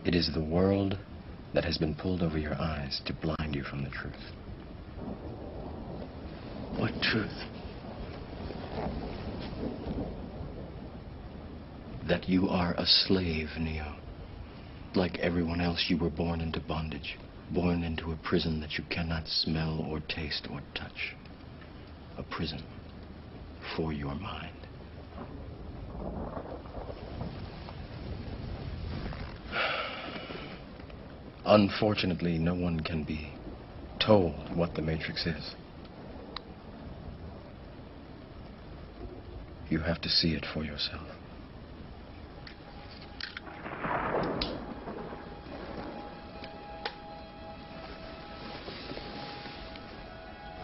It is the world that has been pulled over your eyes to blind you from the truth. What truth? That you are a slave, Neo. Like everyone else, you were born into bondage, born into a prison that you cannot smell or taste or touch. A prison for your mind. Unfortunately, no one can be told what the Matrix is. You have to see it for yourself.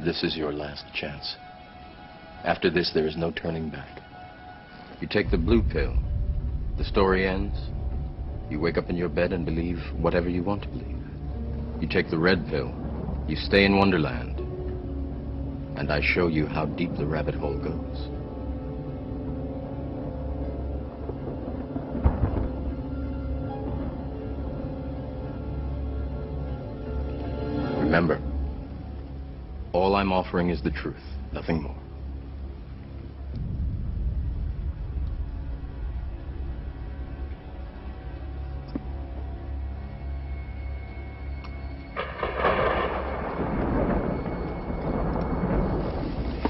This is your last chance. After this, there is no turning back. You take the blue pill, the story ends. You wake up in your bed and believe whatever you want to believe. You take the red pill, you stay in Wonderland, and I show you how deep the rabbit hole goes. Remember, all I'm offering is the truth, nothing more.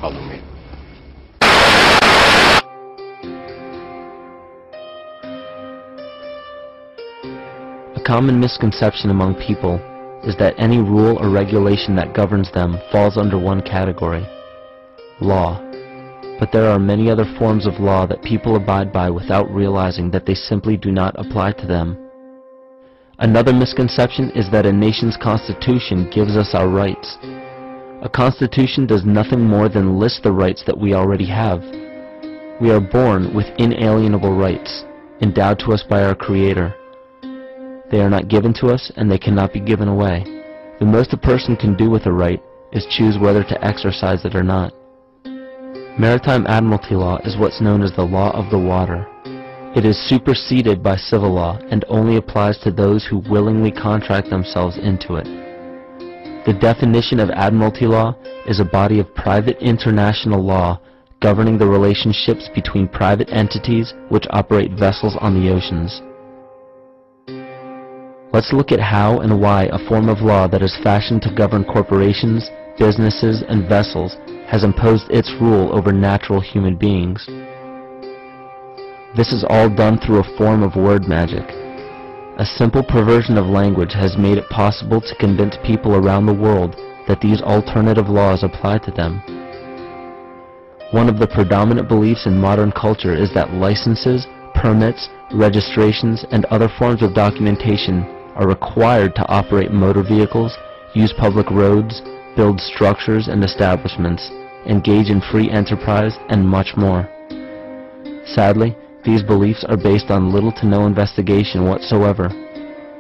Follow me. A common misconception among people is that any rule or regulation that governs them falls under one category: law. But there are many other forms of law that people abide by without realizing that they simply do not apply to them. Another misconception is that a nation's constitution gives us our rights. A constitution does nothing more than list the rights that we already have. We are born with inalienable rights, endowed to us by our Creator. They are not given to us, and they cannot be given away. The most a person can do with a right is choose whether to exercise it or not. Maritime Admiralty law is what's known as the law of the water. It is superseded by civil law and only applies to those who willingly contract themselves into it. The definition of Admiralty law is a body of private international law governing the relationships between private entities which operate vessels on the oceans. Let's look at how and why a form of law that is fashioned to govern corporations, businesses, and vessels has imposed its rule over natural human beings. This is all done through a form of word magic. A simple perversion of language has made it possible to convince people around the world that these alternative laws apply to them. One of the predominant beliefs in modern culture is that licenses, permits, registrations, and other forms of documentation are required to operate motor vehicles, use public roads, build structures and establishments, engage in free enterprise, and much more. Sadly, these beliefs are based on little to no investigation whatsoever,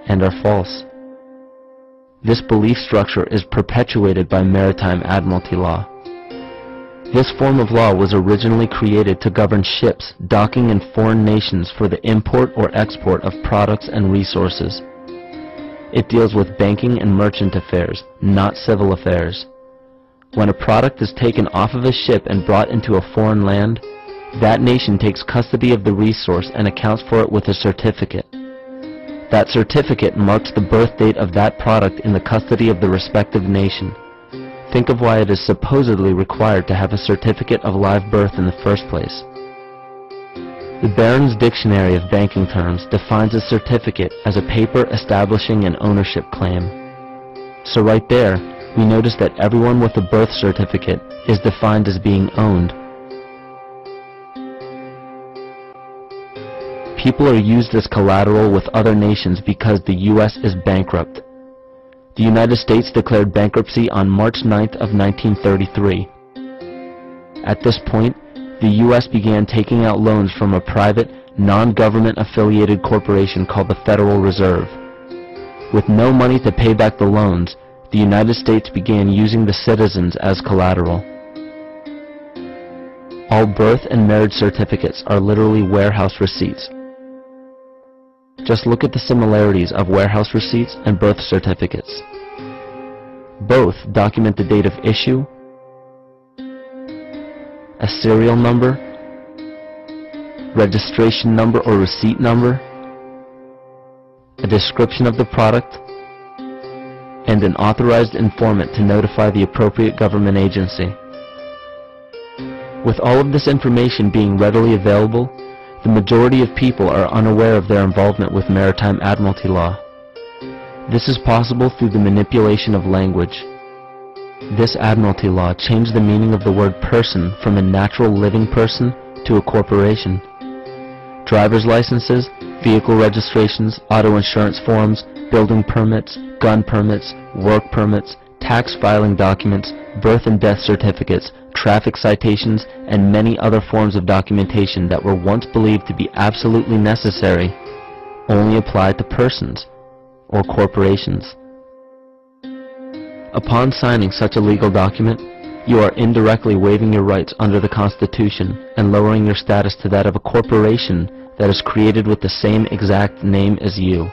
and are false. This belief structure is perpetuated by Maritime Admiralty law. This form of law was originally created to govern ships docking in foreign nations for the import or export of products and resources. It deals with banking and merchant affairs, not civil affairs. When a product is taken off of a ship and brought into a foreign land, that nation takes custody of the resource and accounts for it with a certificate. That certificate marks the birth date of that product in the custody of the respective nation. Think of why it is supposedly required to have a certificate of live birth in the first place. The Barron's Dictionary of Banking Terms defines a certificate as a paper establishing an ownership claim. So right there, we notice that everyone with a birth certificate is defined as being owned. People are used as collateral with other nations because the U.S. is bankrupt. The United States declared bankruptcy on March 9th of 1933. At this point, the U.S. began taking out loans from a private, non-government affiliated corporation called the Federal Reserve. With no money to pay back the loans, the United States began using the citizens as collateral. All birth and marriage certificates are literally warehouse receipts. Just look at the similarities of warehouse receipts and birth certificates. Both document the date of issue, a serial number, registration number or receipt number, a description of the product, and an authorized informant to notify the appropriate government agency. With all of this information being readily available, the majority of people are unaware of their involvement with maritime admiralty law. This is possible through the manipulation of language. This admiralty law changed the meaning of the word person from a natural living person to a corporation. Driver's licenses, vehicle registrations, auto insurance forms, building permits, gun permits, work permits, tax filing documents, birth and death certificates, traffic citations, and many other forms of documentation that were once believed to be absolutely necessary only applied to persons or corporations. Upon signing such a legal document, you are indirectly waiving your rights under the Constitution and lowering your status to that of a corporation that is created with the same exact name as you.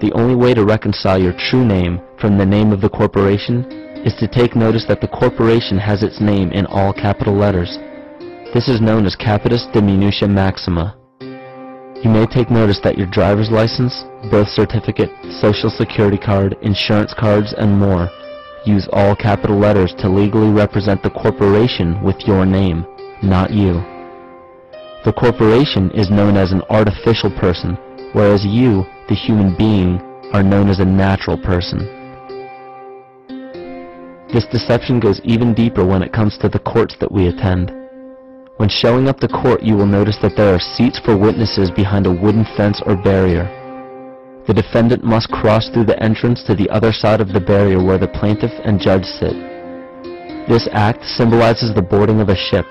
The only way to reconcile your true name from the name of the corporation is to take notice that the corporation has its name in all capital letters. This is known as capitis diminutia maxima. You may take notice that your driver's license, birth certificate, social security card, insurance cards, and more use all capital letters to legally represent the corporation with your name, not you. The corporation is known as an artificial person, whereas you, the human being, are known as a natural person. This deception goes even deeper when it comes to the courts that we attend. When showing up to court, you will notice that there are seats for witnesses behind a wooden fence or barrier. The defendant must cross through the entrance to the other side of the barrier where the plaintiff and judge sit. This act symbolizes the boarding of a ship.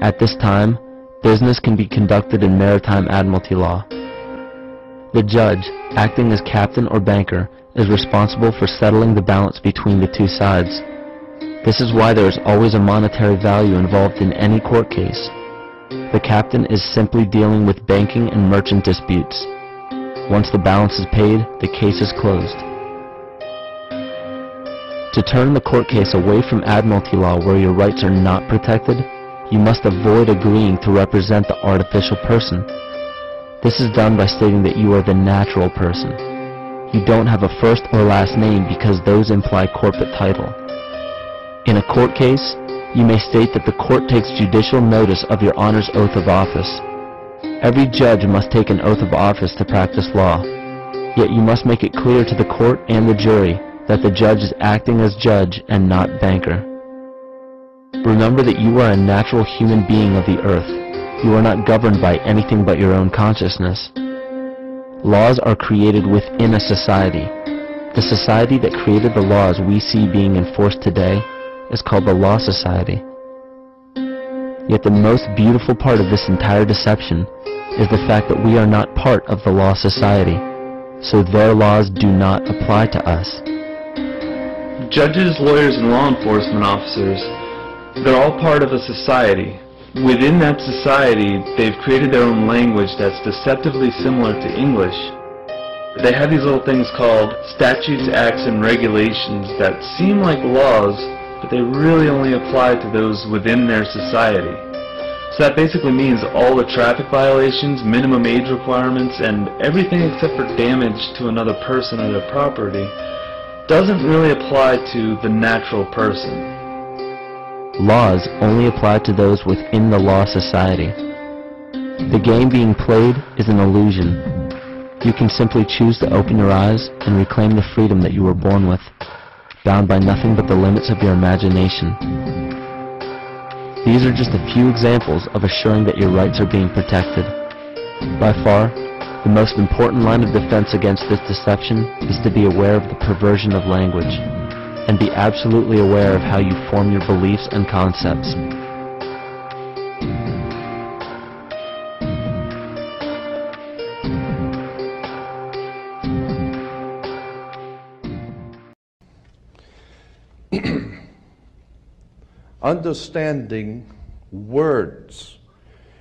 At this time, business can be conducted in maritime admiralty law. The judge, acting as captain or banker, is responsible for settling the balance between the two sides. This is why there is always a monetary value involved in any court case. The captain is simply dealing with banking and merchant disputes. Once the balance is paid, the case is closed. To turn the court case away from admiralty law where your rights are not protected, you must avoid agreeing to represent the artificial person. This is done by stating that you are the natural person. You don't have a first or last name because those imply corporate title. In a court case, you may state that the court takes judicial notice of your honor's oath of office. Every judge must take an oath of office to practice law, yet you must make it clear to the court and the jury that the judge is acting as judge and not banker. Remember that you are a natural human being of the earth. You are not governed by anything but your own consciousness. Laws are created within a society. The society that created the laws we see being enforced today is called the Law Society. Yet the most beautiful part of this entire deception is the fact that we are not part of the Law Society, so their laws do not apply to us. Judges, lawyers, and law enforcement officers, they're all part of a society. Within that society, they've created their own language that's deceptively similar to English. They have these little things called statutes, acts, and regulations that seem like laws, but they really only apply to those within their society. So that basically means all the traffic violations, minimum age requirements, and everything except for damage to another person or their property doesn't really apply to the natural person. Laws only apply to those within the Law Society. The game being played is an illusion. You can simply choose to open your eyes and reclaim the freedom that you were born with, bound by nothing but the limits of your imagination. These are just a few examples of assuring that your rights are being protected. By far, the most important line of defense against this deception is to be aware of the perversion of language, and be absolutely aware of how you form your beliefs and concepts. Understanding words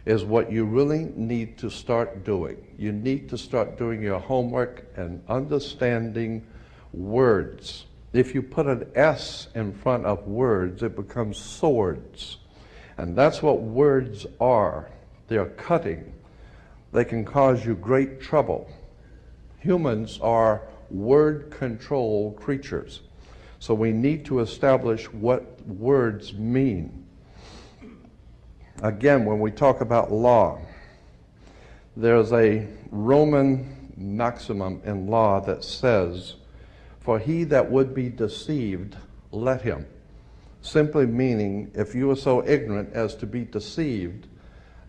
is what you really need to start doing. You need to start doing your homework and understanding words. If you put an S in front of words, it becomes swords. And that's what words are. They're cutting. They can cause you great trouble. Humans are word-controlled creatures. So we need to establish what words mean. Again, when we talk about law, there's a Roman maximum in law that says, "For he that would be deceived, let him." Simply meaning, if you are so ignorant as to be deceived,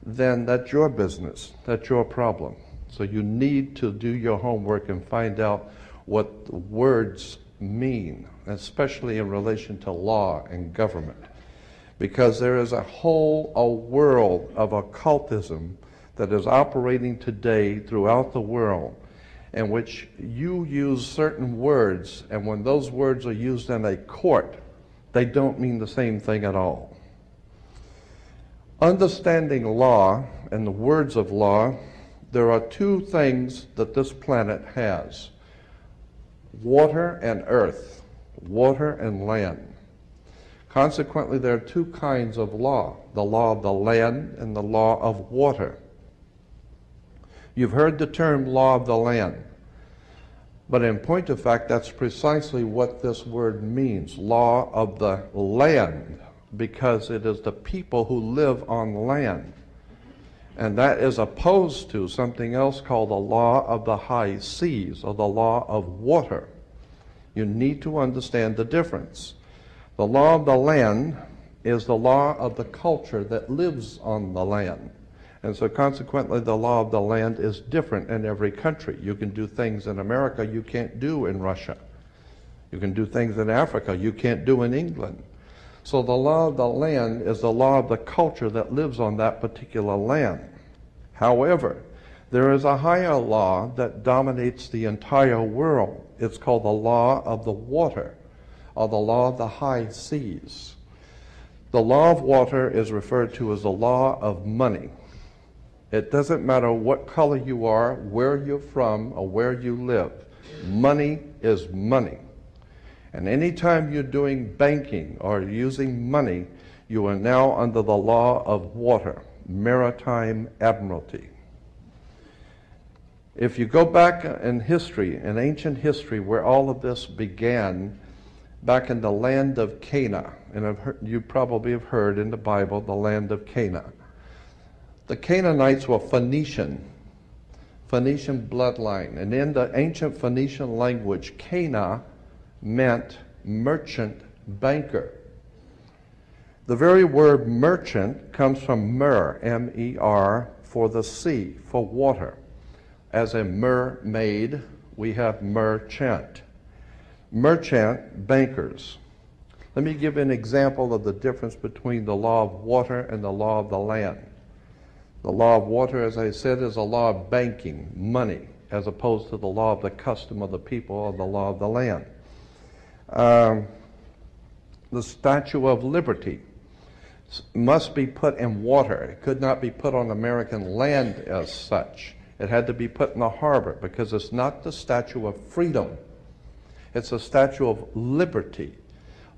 then that's your business, that's your problem. So you need to do your homework and find out what the words mean, especially in relation to law and government. Because there is a world of occultism that is operating today throughout the world, in which you use certain words, and when those words are used in a court, they don't mean the same thing at all. Understanding law and the words of law, there are two things that this planet has: water and earth, water and land. Consequently, there are two kinds of law: the law of the land and the law of water. You've heard the term law of the land, but in point of fact, that's precisely what this word means, law of the land, because it is the people who live on land. And that is opposed to something else called the law of the high seas, or the law of water. You need to understand the difference. The law of the land is the law of the culture that lives on the land. And so consequently, the law of the land is different in every country. You can do things in America you can't do in Russia. You can do things in Africa you can't do in England. So the law of the land is the law of the culture that lives on that particular land. However, there is a higher law that dominates the entire world. It's called the law of the water, or the law of the high seas. The law of water is referred to as the law of money. It doesn't matter what color you are, where you're from, or where you live. Money is money. And anytime you're doing banking or using money, you are now under the law of water, Maritime Admiralty. If you go back in history, in ancient history, where all of this began, back in the land of Canaan, and you probably have heard in the Bible, the land of Canaan. The Canaanites were Phoenician bloodline, and in the ancient Phoenician language, Cana meant merchant banker. The very word merchant comes from mer, M-E-R, for the sea, for water. As a mermaid, we have merchant. Merchant bankers. Let me give an example of the difference between the law of water and the law of the land. The law of water, as I said, is a law of banking, money, as opposed to the law of the custom of the people, or the law of the land. The Statue of Liberty must be put in water. It could not be put on American land as such. It had to be put in the harbor, because it's not the statue of freedom. It's a statue of liberty.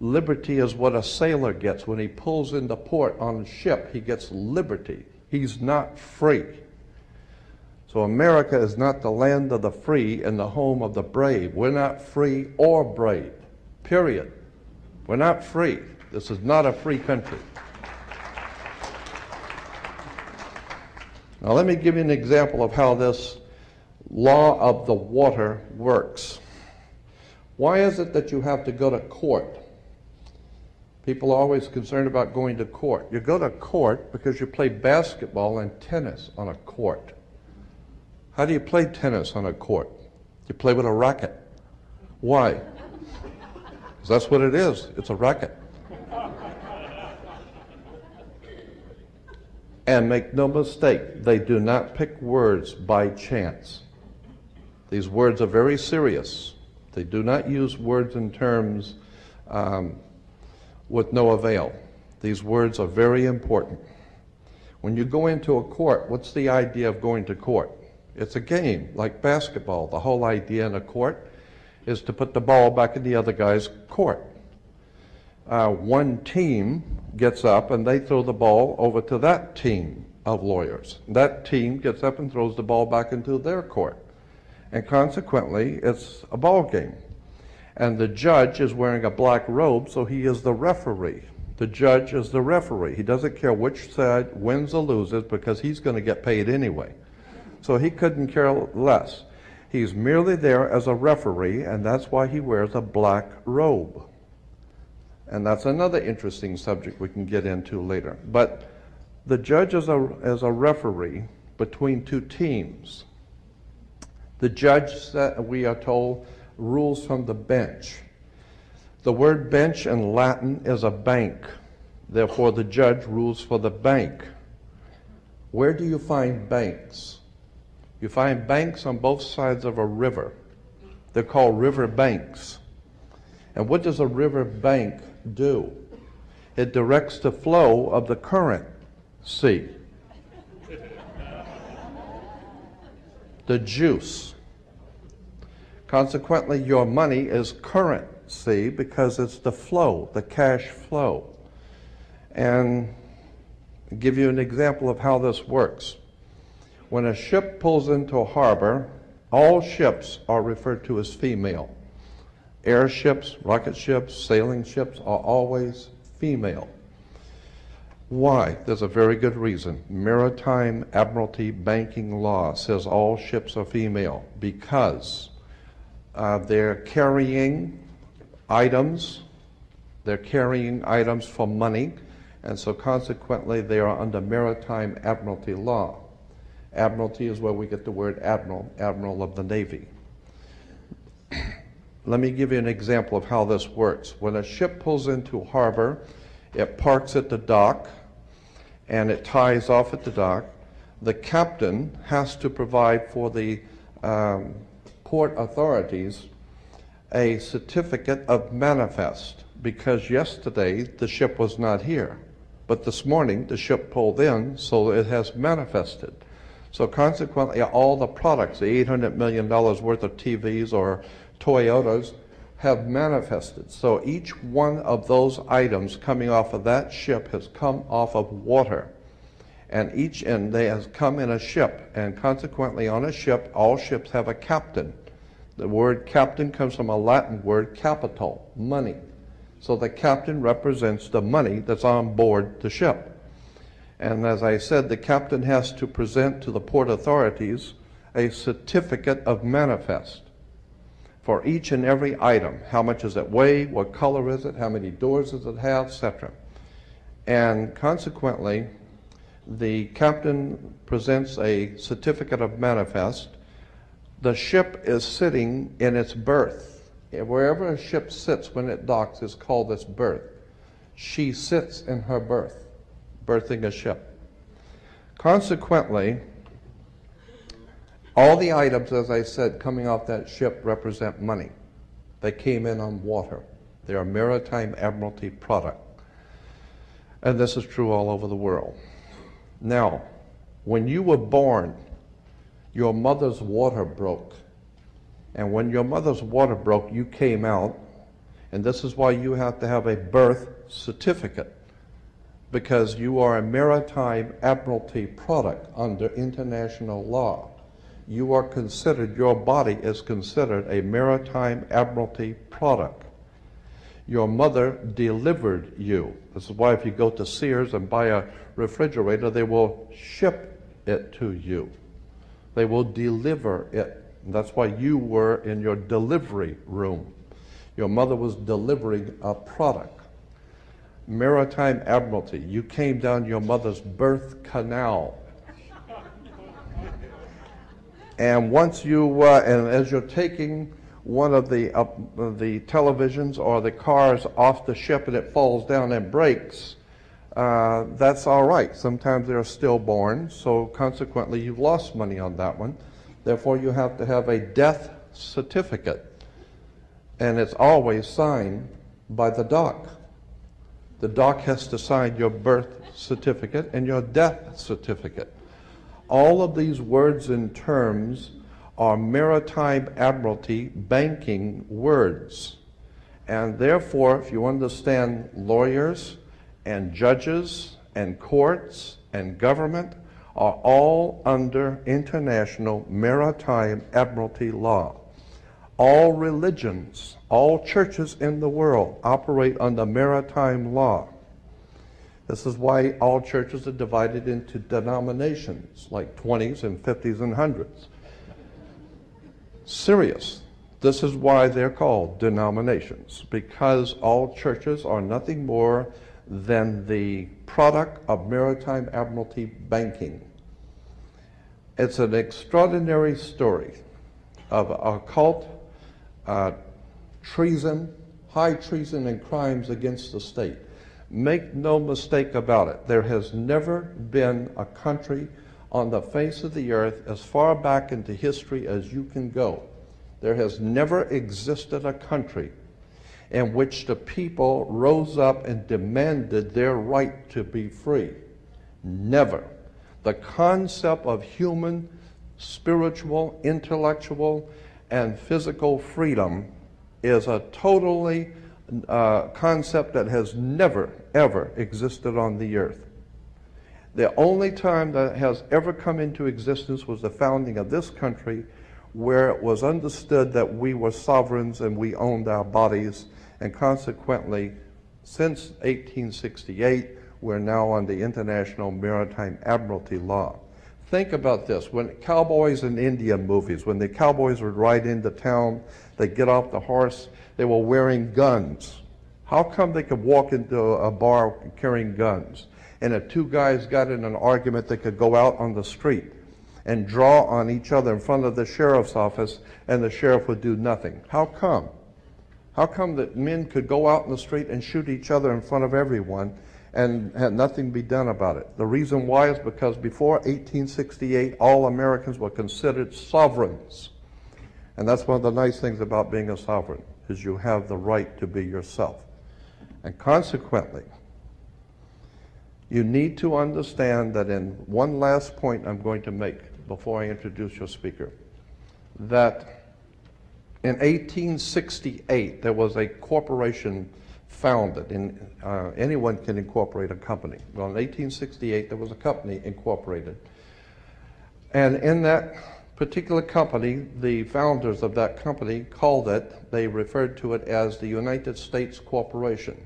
Liberty is what a sailor gets when he pulls into port on a ship. He gets liberty. He's not free. So America is not the land of the free and the home of the brave. We're not free or brave, period. We're not free. This is not a free country. Now let me give you an example of how this law of the water works. Why is it that you have to go to court? People are always concerned about going to court. You go to court because you play basketball and tennis on a court. How do you play tennis on a court? You play with a racket. Why? Because that's what it is. It's a racket. And make no mistake, they do not pick words by chance. These words are very serious. They do not use words in terms with no avail. These words are very important. When you go into a court, what's the idea of going to court? It's a game, like basketball. The whole idea in a court is to put the ball back in the other guy's court. One team gets up and they throw the ball over to that team of lawyers. That team gets up and throws the ball back into their court. And consequently, it's a ball game. And the judge is wearing a black robe, so he is the referee. The judge is the referee. He doesn't care which side wins or loses because he's going to get paid anyway. So he couldn't care less. He's merely there as a referee, and that's why he wears a black robe. And that's another interesting subject we can get into later. But the judge is a referee between two teams. The judge, we are told, rules from the bench. The word bench in Latin is a bank. Therefore, the judge rules for the bank. Where do you find banks? You find banks on both sides of a river. They're called river banks. And what does a river bank do? It directs the flow of the current sea. The juice. Consequently, your money is currency because it's the flow, the cash flow. And I'll give you an example of how this works. When a ship pulls into a harbor, all ships are referred to as female. Airships, rocket ships, sailing ships are always female. Why? There's a very good reason. Maritime Admiralty banking law says all ships are female because they're carrying items. They're carrying items for money, and so consequently they are under Maritime Admiralty law. Admiralty is where we get the word admiral, admiral of the Navy. Let me give you an example of how this works. When a ship pulls into harbor, it parks at the dock, and it ties off at the dock. The captain has to provide for the port authorities a certificate of manifest, because yesterday the ship was not here, but this morning the ship pulled in, so it has manifested. So consequently, all the products, the $800 million worth of TVs or Toyotas, have manifested. So each one of those items coming off of that ship has come off of water. And each end they has come in a ship. And consequently, on a ship, all ships have a captain. The word captain comes from a Latin word capital, money. So the captain represents the money that's on board the ship. And as I said, the captain has to present to the port authorities a certificate of manifest for each and every item. How much does it weigh? What color is it? How many doors does it have? Etc. And consequently, the captain presents a certificate of manifest. The ship is sitting in its berth. Wherever a ship sits when it docks is called its berth. She sits in her berth, berthing a ship. Consequently, all the items, as I said, coming off that ship represent money. They came in on water. They are Maritime Admiralty product. And this is true all over the world. Now, when you were born, your mother's water broke. And when your mother's water broke, you came out. And this is why you have to have a birth certificate, because you are a Maritime Admiralty product under international law. You are considered, your body is considered a Maritime Admiralty product. Your mother delivered you. This is why if you go to Sears and buy a refrigerator, they will ship it to you. They will deliver it. And that's why you were in your delivery room. Your mother was delivering a product. Maritime Admiralty, you came down your mother's birth canal. And once you, and as you're taking one of the televisions or the cars off the ship and it falls down and breaks, that's all right. Sometimes they're stillborn, so consequently you've lost money on that one. Therefore, you have to have a death certificate, and it's always signed by the dock. The doc has to sign your birth certificate and your death certificate. All of these words and terms are Maritime Admiralty banking words. And therefore, if you understand lawyers and judges and courts and government are all under international maritime admiralty law. All religions, all churches in the world operate under maritime law. This is why all churches are divided into denominations, like 20s and 50s and 100s. Serious. This is why they're called denominations, because all churches are nothing more than the product of maritime admiralty banking. It's an extraordinary story of occult treason, high treason and crimes against the state. Make no mistake about it, there has never been a country on the face of the earth as far back into history as you can go. There has never existed a country in which the people rose up and demanded their right to be free. Never. The concept of human, spiritual, intellectual, and physical freedom is a totally concept that has never, ever existed on the earth. The only time that has ever come into existence was the founding of this country, where it was understood that we were sovereigns and we owned our bodies, and consequently, since 1868, we're now on the International Maritime Admiralty Law. Think about this. When cowboys in Indian movies, when the cowboys would ride into town, they'd get off the horse, they were wearing guns. How come they could walk into a bar carrying guns? And if two guys got in an argument, they could go out on the street and draw on each other in front of the sheriff's office, and the sheriff would do nothing. How come? How come that men could go out in the street and shoot each other in front of everyone and had nothing be done about it? The reason why is because before 1868, all Americans were considered sovereigns. And that's one of the nice things about being a sovereign, is you have the right to be yourself. And consequently, you need to understand that in one last point I'm going to make before I introduce your speaker, that in 1868 there was a corporation founded. Anyone can incorporate a company. Well, in 1868 there was a company incorporated. And in that particular company, the founders of that company called it, they referred to it as the United States Corporation.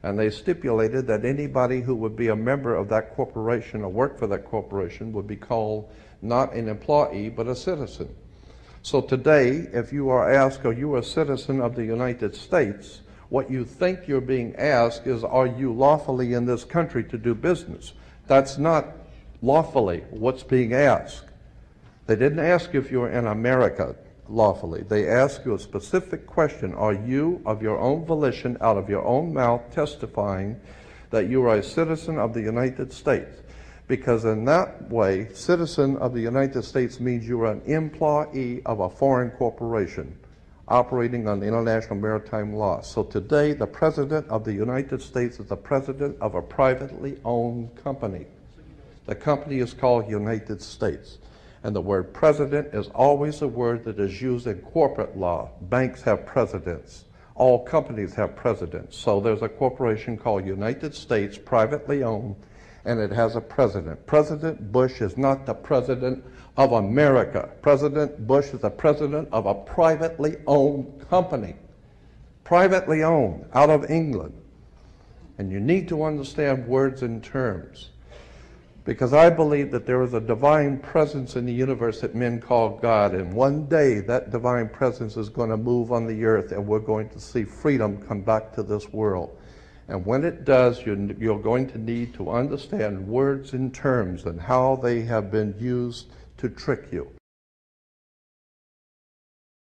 And they stipulated that anybody who would be a member of that corporation or work for that corporation would be called not an employee, but a citizen. So today, if you are asked, are you a citizen of the United States, what you think you're being asked is, are you lawfully in this country to do business? That's not lawfully what's being asked. They didn't ask if you're in America lawfully. They ask you a specific question. Are you, of your own volition, out of your own mouth, testifying that you are a citizen of the United States? Because in that way, citizen of the United States means you are an employee of a foreign corporation operating on international maritime law. So today, the President of the United States is the President of a privately owned company. The company is called United States. And the word president is always a word that is used in corporate law. Banks have presidents. All companies have presidents. So there's a corporation called United States, privately owned, and it has a president. President Bush is not the president of America. President Bush is the president of a privately owned company. Privately owned, out of England. And you need to understand words and terms. Because I believe that there is a divine presence in the universe that men call God, and one day that divine presence is going to move on the earth, and we're going to see freedom come back to this world. And when it does, you're going to need to understand words and terms and how they have been used to trick you.